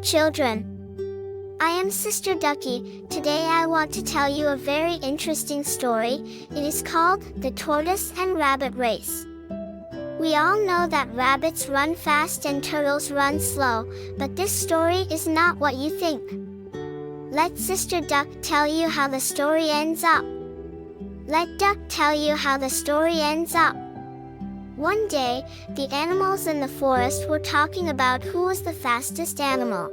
Children, I am Sister Ducky. Today I want to tell you a very interesting story. It is called The Tortoise and Rabbit Race. We all know that rabbits run fast and turtles run slow, but this story is not what you think. Let Sister Duck tell you how the story ends up. Let Duck tell you how the story ends up. One day, the animals in the forest were talking about who was the fastest animal.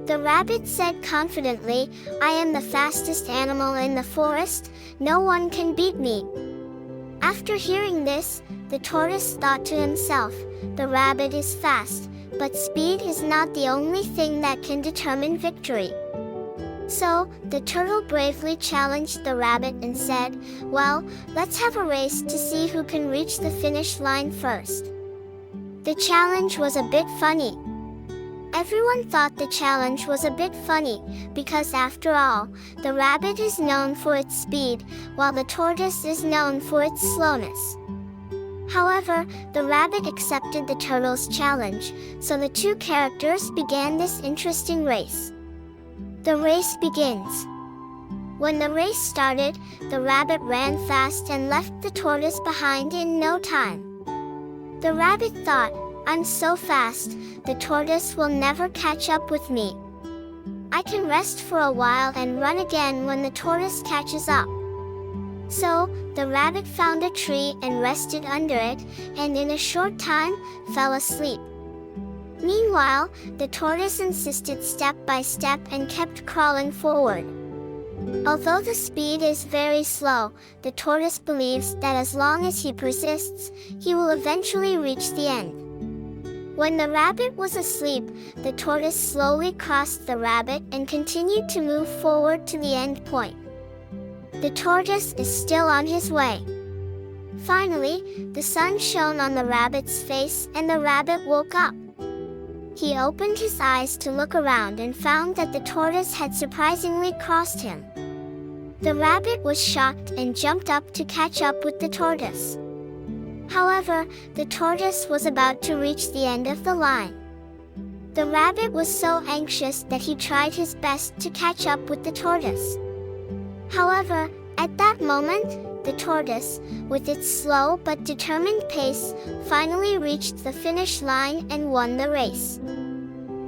The rabbit said confidently, "I am the fastest animal in the forest, no one can beat me." After hearing this, the tortoise thought to himself, "The rabbit is fast, but speed is not the only thing that can determine victory." So, the turtle bravely challenged the rabbit and said, "Well, let's have a race to see who can reach the finish line first." The challenge was a bit funny. Everyone thought the challenge was a bit funny, because after all, the rabbit is known for its speed, while the tortoise is known for its slowness. However, the rabbit accepted the turtle's challenge, so the two characters began this interesting race. The race begins. When the race started, the rabbit ran fast and left the tortoise behind in no time. The rabbit thought, "I'm so fast, the tortoise will never catch up with me. I can rest for a while and run again when the tortoise catches up." So, the rabbit found a tree and rested under it, and in a short time, fell asleep. Meanwhile, the tortoise insisted step by step and kept crawling forward. Although the speed is very slow, the tortoise believes that as long as he persists, he will eventually reach the end. When the rabbit was asleep, the tortoise slowly crossed the rabbit and continued to move forward to the end point. The tortoise is still on his way. Finally, the sun shone on the rabbit's face and the rabbit woke up. He opened his eyes to look around and found that the tortoise had surprisingly crossed him. The rabbit was shocked and jumped up to catch up with the tortoise. However, the tortoise was about to reach the end of the line. The rabbit was so anxious that he tried his best to catch up with the tortoise. However, at that moment, the tortoise, with its slow but determined pace, finally reached the finish line and won the race.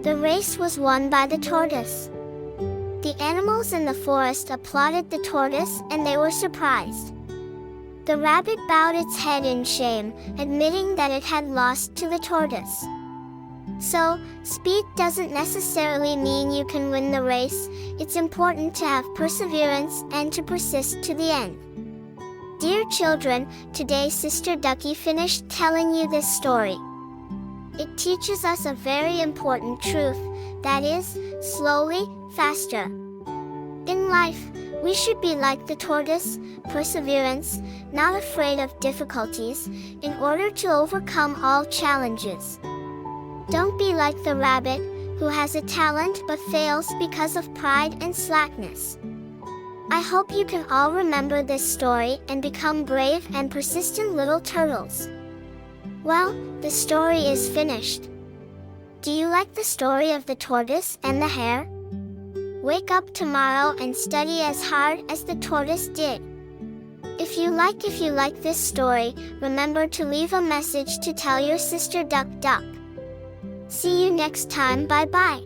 The race was won by the tortoise. The animals in the forest applauded the tortoise and they were surprised. The rabbit bowed its head in shame, admitting that it had lost to the tortoise. So, speed doesn't necessarily mean you can win the race. It's important to have perseverance and to persist to the end. Dear children, today Sister Ducky finished telling you this story. It teaches us a very important truth, that is, slowly, faster. In life, we should be like the tortoise, perseverance, not afraid of difficulties, in order to overcome all challenges. Don't be like the rabbit, who has a talent but fails because of pride and slackness. I hope you can all remember this story and become brave and persistent little turtles. Well, the story is finished. Do you like the story of the tortoise and the hare? Wake up tomorrow and study as hard as the tortoise did. If you like this story, remember to leave a message to tell your sister Duck. See you next time, bye-bye.